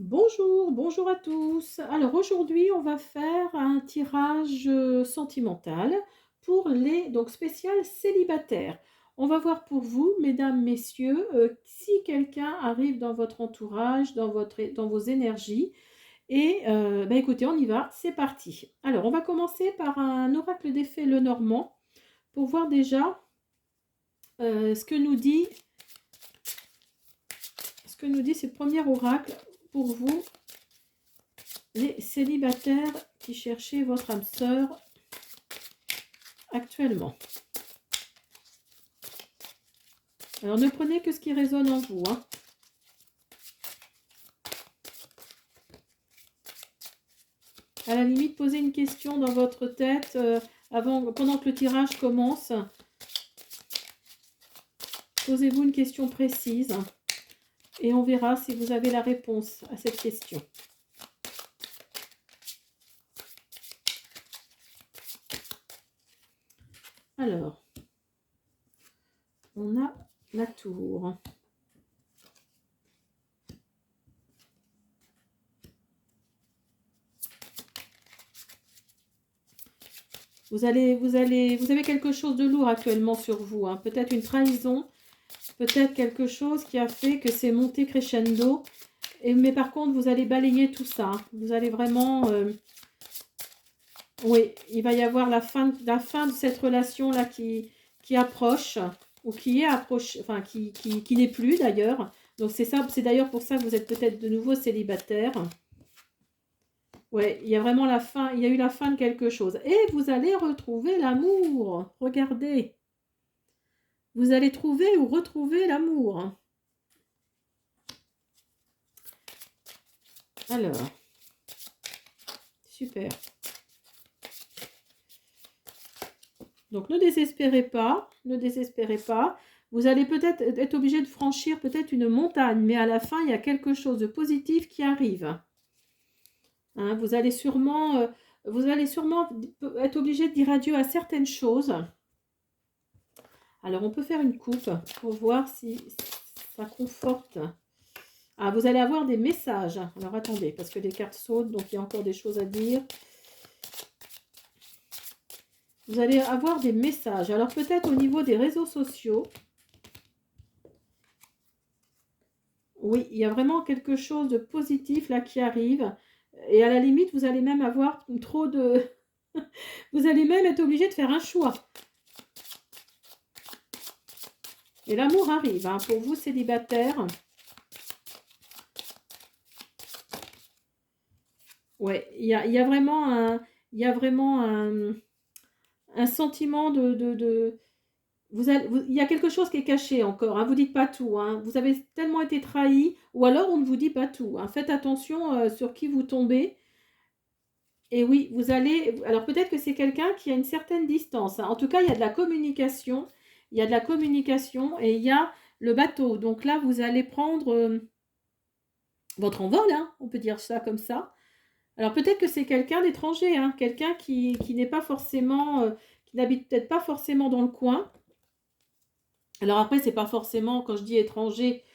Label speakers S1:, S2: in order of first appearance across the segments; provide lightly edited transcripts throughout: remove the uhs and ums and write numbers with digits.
S1: Bonjour, bonjour à tous. Alors aujourd'hui, on va faire un tirage sentimental pour les donc spécial célibataires. On va voir pour vous, mesdames, messieurs, si quelqu'un arrive dans votre entourage, dans vos énergies. Et bah, écoutez, on y va, c'est parti. Alors, on va commencer par un oracle des fées Lenormand pour voir déjà ce que nous dit, ce premier oracle pour vous, les célibataires qui cherchaient votre âme sœur actuellement. Alors ne prenez que ce qui résonne en vous, hein. À la limite, posez une question dans votre tête pendant que le tirage commence. Posez-vous une question précise et on verra si vous avez la réponse à cette question. Alors, on a la tour. Vous avez quelque chose de lourd actuellement sur vous, hein. Peut-être une trahison, peut-être quelque chose qui a fait que c'est monté crescendo. Mais par contre, vous allez balayer tout ça, hein. Vous allez vraiment... oui, il va y avoir la fin de cette relation-là qui approche, ou qui est approche, enfin qui n'est plus d'ailleurs. Donc c'est ça, c'est d'ailleurs pour ça que vous êtes peut-être de nouveau célibataire. Ouais, il y a vraiment la fin, il y a eu la fin de quelque chose. Et vous allez retrouver l'amour. Regardez. Vous allez trouver ou retrouver l'amour. Alors, super. Donc ne désespérez pas, ne désespérez pas. Vous allez peut-être être obligé de franchir peut-être une montagne, mais à la fin, il y a quelque chose de positif qui arrive. Hein, vous allez sûrement être obligé de dire adieu à certaines choses. Alors, on peut faire une coupe pour voir si ça conforte. Ah, vous allez avoir des messages. Alors, attendez, parce que les cartes sautent, donc il y a encore des choses à dire. Vous allez avoir des messages. Alors, peut-être au niveau des réseaux sociaux. Oui, il y a vraiment quelque chose de positif là qui arrive. Et à la limite, vous allez même avoir trop de... vous allez même être obligé de faire un choix. Et l'amour arrive, hein, pour vous célibataires. Ouais, il y a vraiment un sentiment de... il y a quelque chose qui est caché encore, hein. Vous dites pas tout, hein. Vous avez tellement été trahi, ou alors on ne vous dit pas tout, hein. Faites attention sur qui vous tombez. Et oui, vous allez... Alors peut-être que c'est quelqu'un qui a une certaine distance, hein. En tout cas, il y a de la communication. Il y a de la communication et il y a le bateau. Donc là, vous allez prendre votre envol, hein. On peut dire ça comme ça. Alors peut-être que c'est quelqu'un d'étranger, hein. Quelqu'un qui n'est pas forcément... qui n'habite peut-être pas forcément dans le coin. Alors après, c'est pas forcément, quand je dis étranger,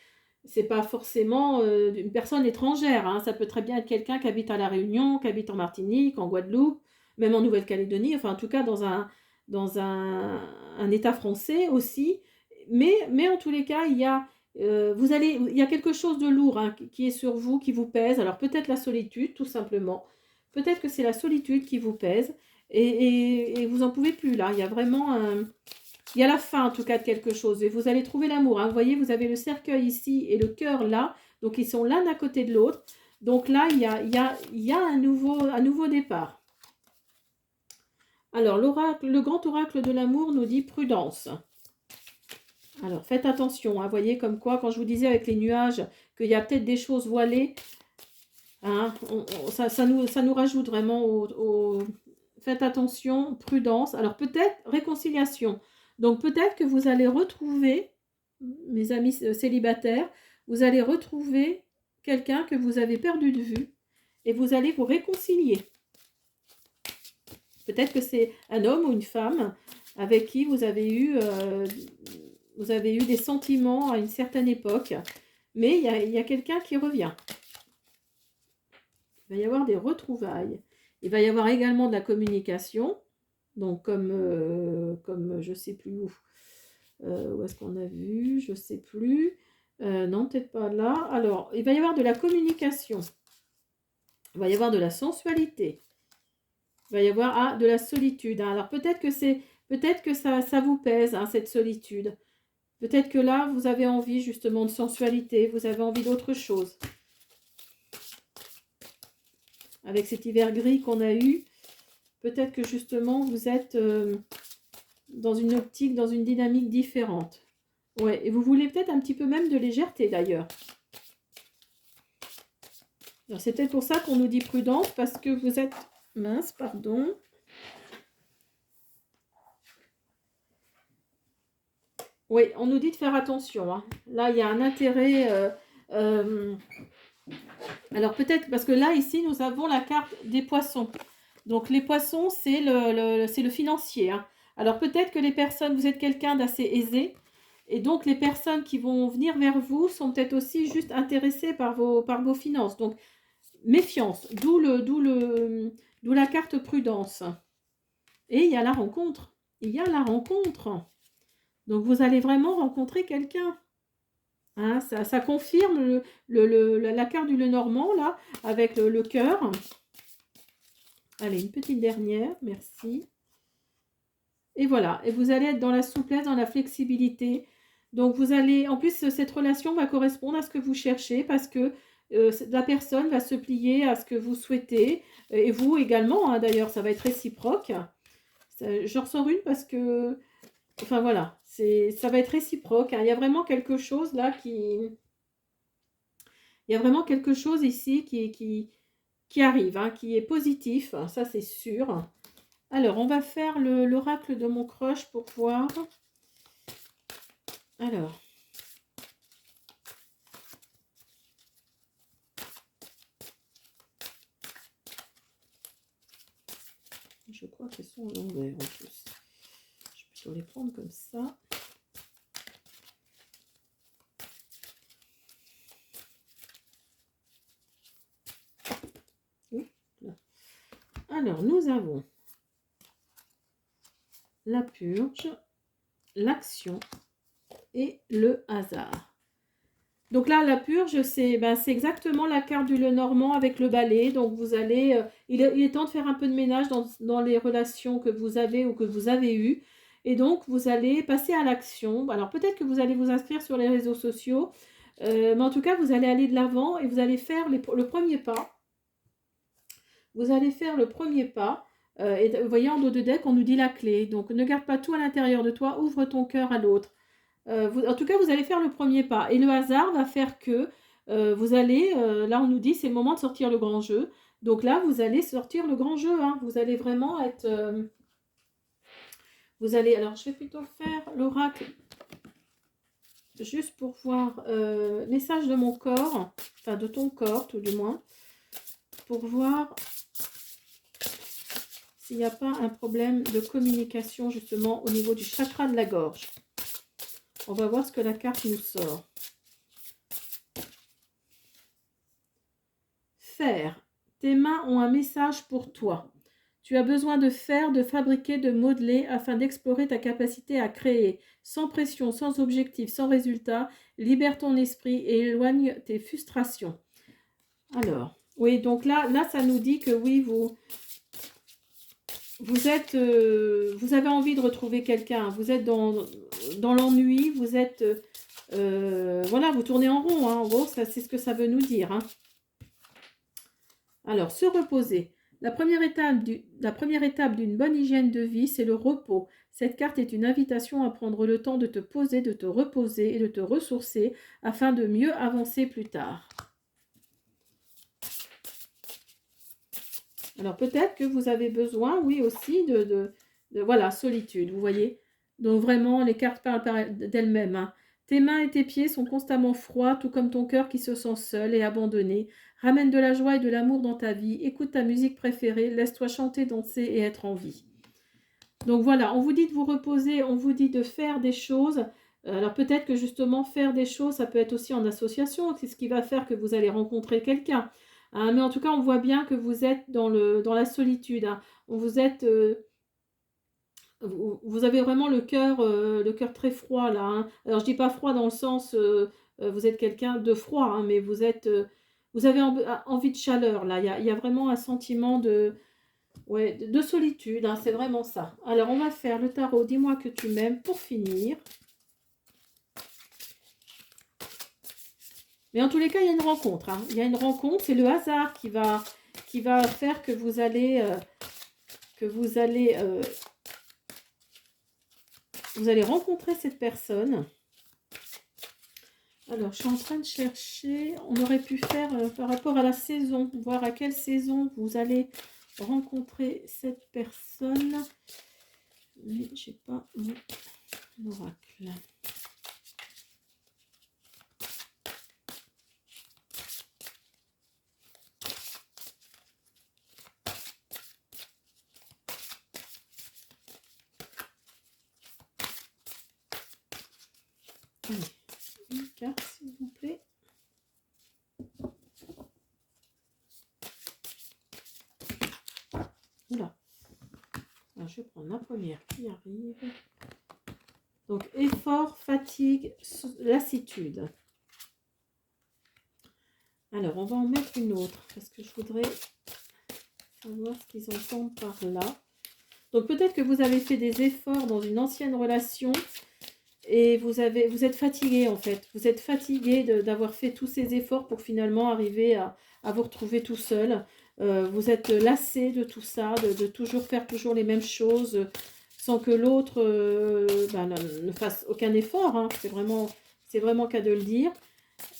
S1: c'est pas forcément une personne étrangère, hein. Ça peut très bien être quelqu'un qui habite à La Réunion, qui habite en Martinique, en Guadeloupe, même en Nouvelle-Calédonie, enfin en tout cas un État français aussi. Mais en tous les cas, il y a quelque chose de lourd, hein, qui est sur vous, qui vous pèse. Alors peut-être la solitude, tout simplement. Peut-être que c'est la solitude qui vous pèse et vous en pouvez plus là. Il y a vraiment il y a la fin en tout cas de quelque chose et vous allez trouver l'amour, hein. Vous voyez, vous avez le cercueil ici et le cœur là, donc ils sont l'un à côté de l'autre. Donc là, il y a un nouveau départ. Alors, le grand oracle de l'amour nous dit prudence. Alors, faites attention, hein. Vous voyez, comme quoi, quand je vous disais avec les nuages qu'il y a peut-être des choses voilées, hein, ça nous rajoute vraiment Faites attention, prudence. Alors, peut-être réconciliation. Donc, peut-être que vous allez retrouver, mes amis célibataires, vous allez retrouver quelqu'un que vous avez perdu de vue et vous allez vous réconcilier. Peut-être que c'est un homme ou une femme avec qui vous avez eu des sentiments à une certaine époque, mais il y a quelqu'un qui revient. Il va y avoir des retrouvailles. Il va y avoir également de la communication. Donc, comme je ne sais plus où est-ce qu'on a vu, je ne sais plus. Non, peut-être pas là. Alors, il va y avoir de la communication. Il va y avoir de la sensualité. Il va y avoir de la solitude. Alors, peut-être que ça vous pèse, hein, cette solitude. Peut-être que là, vous avez envie justement de sensualité. Vous avez envie d'autre chose. Avec cet hiver gris qu'on a eu, peut-être que justement, vous êtes dans une optique, dans une dynamique différente. Ouais, et vous voulez peut-être un petit peu même de légèreté d'ailleurs. C'est peut-être pour ça qu'on nous dit prudence, parce que vous êtes... Mince, pardon. Oui, on nous dit de faire attention, hein. Là, il y a un intérêt... alors peut-être, parce que là, ici, nous avons la carte des poissons. Donc les poissons, c'est le financier, hein. Alors peut-être que les personnes, vous êtes quelqu'un d'assez aisé, et donc les personnes qui vont venir vers vous sont peut-être aussi juste intéressées par vos finances. Donc méfiance, d'où la carte prudence. Et il y a la rencontre. Il y a la rencontre. Donc vous allez vraiment rencontrer quelqu'un. Hein, ça confirme la carte du Lenormand, là, avec le cœur. Allez, une petite dernière, merci. Et voilà, et vous allez être dans la souplesse, dans la flexibilité. Donc vous allez, en plus, cette relation va correspondre à ce que vous cherchez, parce que la personne va se plier à ce que vous souhaitez, et vous également, hein, d'ailleurs, ça va être réciproque. Je ressors une parce que, enfin voilà, ça va être réciproque, hein. Il y a vraiment quelque chose là il y a vraiment quelque chose ici qui arrive, hein, qui est positif, ça c'est sûr. Alors, on va faire l'oracle de mon crush pour voir. Alors. Je crois qu'elles sont à l'envers en plus. Je vais plutôt les prendre comme ça. Alors, nous avons la purge, l'action et le hasard. Donc là, la purge, c'est exactement la carte du Lenormand avec le balai. Donc vous allez, il est temps de faire un peu de ménage dans les relations que vous avez ou que vous avez eues. Et donc vous allez passer à l'action. Alors peut-être que vous allez vous inscrire sur les réseaux sociaux. Mais en tout cas, vous allez aller de l'avant et vous allez faire le premier pas. Vous allez faire le premier pas. Et vous voyez, en dos de deck, on nous dit la clé. Donc ne garde pas tout à l'intérieur de toi. Ouvre ton cœur à l'autre. En tout cas, vous allez faire le premier pas. Et le hasard va faire que vous allez, là on nous dit c'est le moment de sortir le grand jeu. Donc là, vous allez sortir le grand jeu, hein. Vous allez vraiment être... vous allez, alors je vais plutôt faire l'oracle juste pour voir message de mon corps, enfin de ton corps tout du moins, pour voir s'il n'y a pas un problème de communication justement au niveau du chakra de la gorge. On va voir ce que la carte nous sort. Faire. Tes mains ont un message pour toi. Tu as besoin de faire, de fabriquer, de modeler afin d'explorer ta capacité à créer. Sans pression, sans objectif, sans résultat. Libère ton esprit et éloigne tes frustrations. Alors, oui, donc là ça nous dit que oui, vous avez envie de retrouver quelqu'un. Vous êtes dans l'ennui, vous êtes... voilà, vous tournez en rond, hein. En gros, c'est ce que ça veut nous dire, hein. Alors, se reposer. La première étape d'une bonne hygiène de vie, c'est le repos. Cette carte est une invitation à prendre le temps de te poser, de te reposer et de te ressourcer afin de mieux avancer plus tard. Alors, peut-être que vous avez besoin, oui, aussi de voilà, solitude, vous voyez. Donc, vraiment, les cartes parlent d'elles-mêmes, hein. Tes mains et tes pieds sont constamment froids, tout comme ton cœur qui se sent seul et abandonné. Ramène de la joie et de l'amour dans ta vie. Écoute ta musique préférée. Laisse-toi chanter, danser et être en vie. Donc voilà, on vous dit de vous reposer, on vous dit de faire des choses. Alors peut-être que justement faire des choses, ça peut être aussi en association. C'est ce qui va faire que vous allez rencontrer quelqu'un. hein, mais en tout cas, on voit bien que vous êtes dans la solitude, hein. Vous êtes, vous avez vraiment le cœur très froid là, hein. Alors je dis pas froid dans le sens, vous êtes quelqu'un de froid, hein, mais vous êtes, vous avez envie de chaleur là. Il y a vraiment un sentiment de, ouais, de solitude, hein, c'est vraiment ça. Alors on va faire le tarot «Dis-moi que tu m'aimes» pour finir. Mais en tous les cas, il y a une rencontre, hein. Il y a une rencontre, c'est le hasard qui va faire que vous allez, vous allez rencontrer cette personne. Alors, je suis en train de chercher, on aurait pu faire par rapport à la saison, voir à quelle saison vous allez rencontrer cette personne. Mais je n'ai pas mon oracle. Allez, une carte s'il vous plaît. Oula. Alors, je vais prendre la première qui arrive. Donc, effort, fatigue, lassitude. Alors, on va en mettre une autre parce que je voudrais savoir ce qu'ils entendent par là. Donc, peut-être que vous avez fait des efforts dans une ancienne relation et vous êtes fatigué en fait. Vous êtes fatigué d'avoir fait tous ces efforts pour finalement arriver à vous retrouver tout seul. Vous êtes lassé de tout ça, de toujours faire toujours les mêmes choses sans que l'autre ne fasse aucun effort, hein. C'est vraiment qu'à de le dire.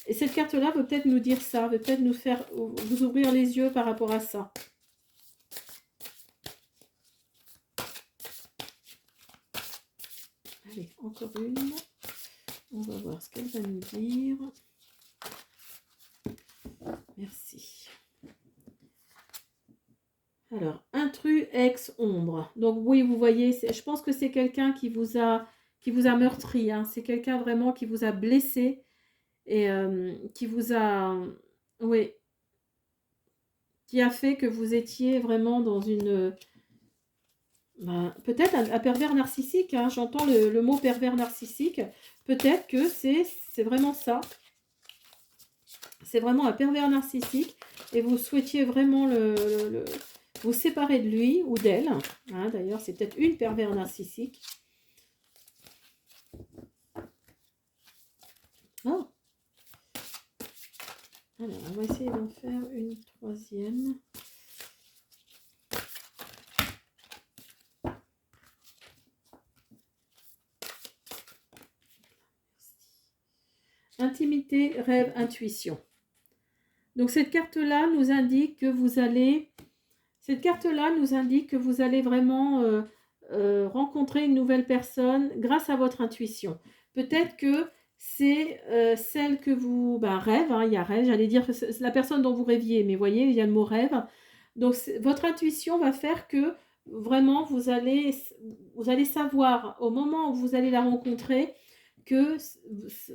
S1: Et cette carte-là veut peut-être nous dire ça, veut peut-être nous faire vous ouvrir les yeux par rapport à ça. Allez, encore une. On va voir ce qu'elle va nous dire. Merci. Alors, intrus, ex, ombre. Donc oui, vous voyez, je pense que c'est quelqu'un qui vous a meurtri, hein. C'est quelqu'un vraiment qui vous a blessé et qui vous a, oui, qui a fait que vous étiez vraiment dans une, peut-être un pervers narcissique, hein. J'entends le mot pervers narcissique. Peut-être que c'est vraiment ça. C'est vraiment un pervers narcissique et vous souhaitiez vraiment vous séparer de lui ou d'elle, hein. D'ailleurs, c'est peut-être une pervers narcissique. Oh. Alors, on va essayer d'en faire une troisième. Intimité, rêve, intuition. Donc cette carte-là nous indique que vous allez, vraiment rencontrer une nouvelle personne grâce à votre intuition. Peut-être que c'est celle que vous rêve, hein, il y a rêve, j'allais dire que c'est la personne dont vous rêviez, mais voyez, il y a le mot rêve. Donc votre intuition va faire que vraiment vous allez savoir au moment où vous allez la rencontrer que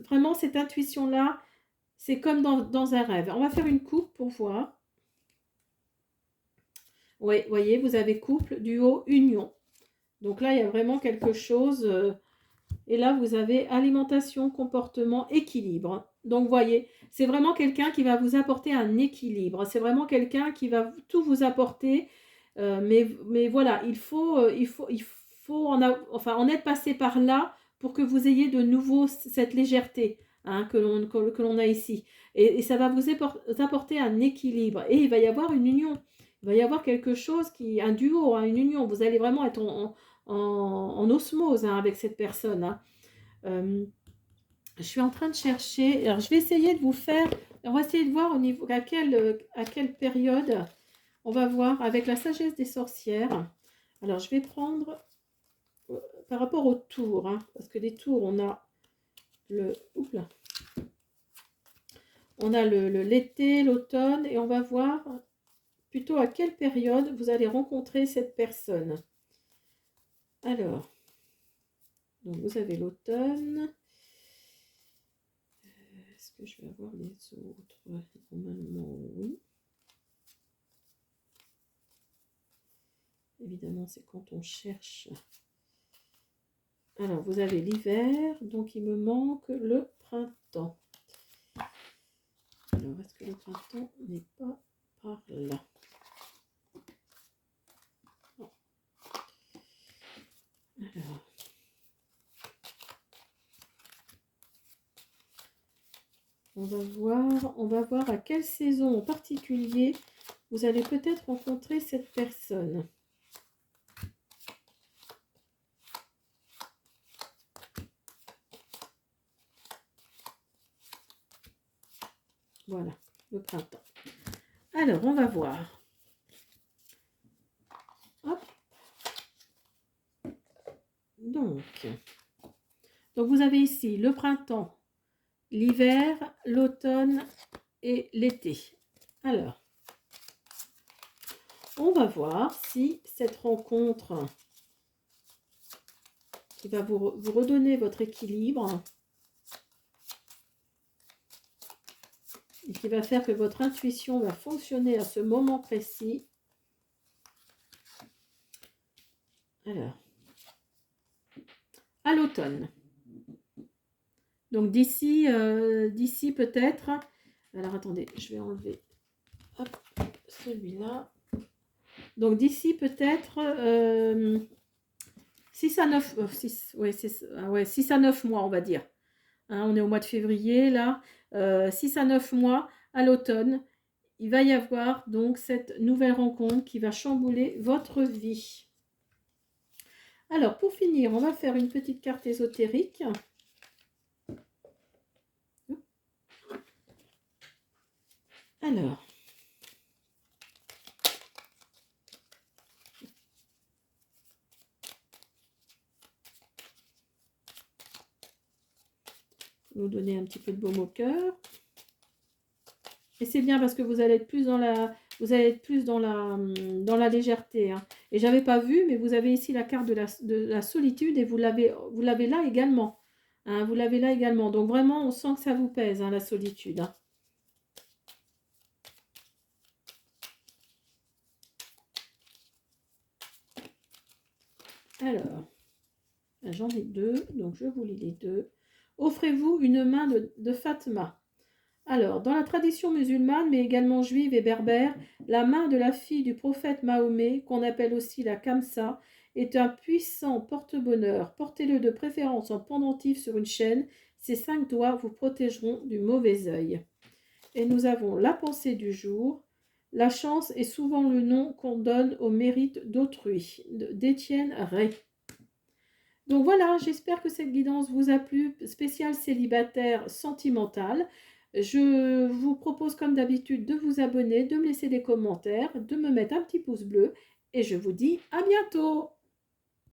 S1: vraiment cette intuition-là, c'est comme dans un rêve. On va faire une coupe pour voir. Oui, voyez, vous avez couple, duo, union. Donc là, il y a vraiment quelque chose. Et là, vous avez alimentation, comportement, équilibre. Donc, voyez, c'est vraiment quelqu'un qui va vous apporter un équilibre. C'est vraiment quelqu'un qui va tout vous apporter. Mais voilà, il faut en être passé par là pour que vous ayez de nouveau cette légèreté, hein, que l'on a ici. Et ça va vous apporter un équilibre. Et il va y avoir une union. Il va y avoir quelque chose un duo, hein, une union. Vous allez vraiment être en osmose, hein, avec cette personne, hein. Je suis en train de chercher. Alors, je vais essayer de vous faire. On va essayer de voir au niveau à quelle période. On va voir avec la sagesse des sorcières. Alors, je vais prendre par rapport aux tours, hein, parce que les tours, on a l'été, l'automne, et on va voir plutôt à quelle période vous allez rencontrer cette personne. Alors, donc vous avez l'automne. Est-ce que je vais avoir les autres? Normalement, oui. évidemment, c'est quand on cherche. Alors, vous avez l'hiver, donc il me manque le printemps. Alors, est-ce que le printemps n'est pas par là? Non. Alors, on va voir à quelle saison en particulier vous allez peut-être rencontrer cette personne. Voilà, le printemps. Alors, on va voir. Hop. Donc, vous avez ici le printemps, l'hiver, l'automne et l'été. Alors, on va voir si cette rencontre qui va vous redonner votre équilibre et qui va faire que votre intuition va fonctionner à ce moment précis. Alors, à l'automne. Donc d'ici peut-être, alors attendez, je vais enlever celui-là. Donc d'ici peut-être 6 à 9, 6 à 9 mois on va dire. Hein, on est au mois de février là, 6 à 9 mois à l'automne, il va y avoir donc cette nouvelle rencontre qui va chambouler votre vie. Alors pour finir, on va faire une petite carte ésotérique. Alors, nous donner un petit peu de baume au cœur. Et c'est bien parce que vous allez être plus dans la, dans la légèreté. Hein. Et j'avais pas vu, mais vous avez ici la carte de la solitude et vous l'avez là également. Hein, vous l'avez là également. Donc vraiment, on sent que ça vous pèse, hein, la solitude. Hein. Alors, j'en ai deux, donc je vous lis les deux. Offrez-vous une main de Fatma. Alors, dans la tradition musulmane, mais également juive et berbère, la main de la fille du prophète Mahomet, qu'on appelle aussi la Kamsa, est un puissant porte-bonheur. Portez-le de préférence en pendentif sur une chaîne. Ces 5 doigts vous protégeront du mauvais œil. Et nous avons la pensée du jour. La chance est souvent le nom qu'on donne au mérite d'autrui, d'Étienne Ray. Donc voilà, j'espère que cette guidance vous a plu, spécial célibataire sentimental. Je vous propose comme d'habitude de vous abonner, de me laisser des commentaires, de me mettre un petit pouce bleu et je vous dis à bientôt.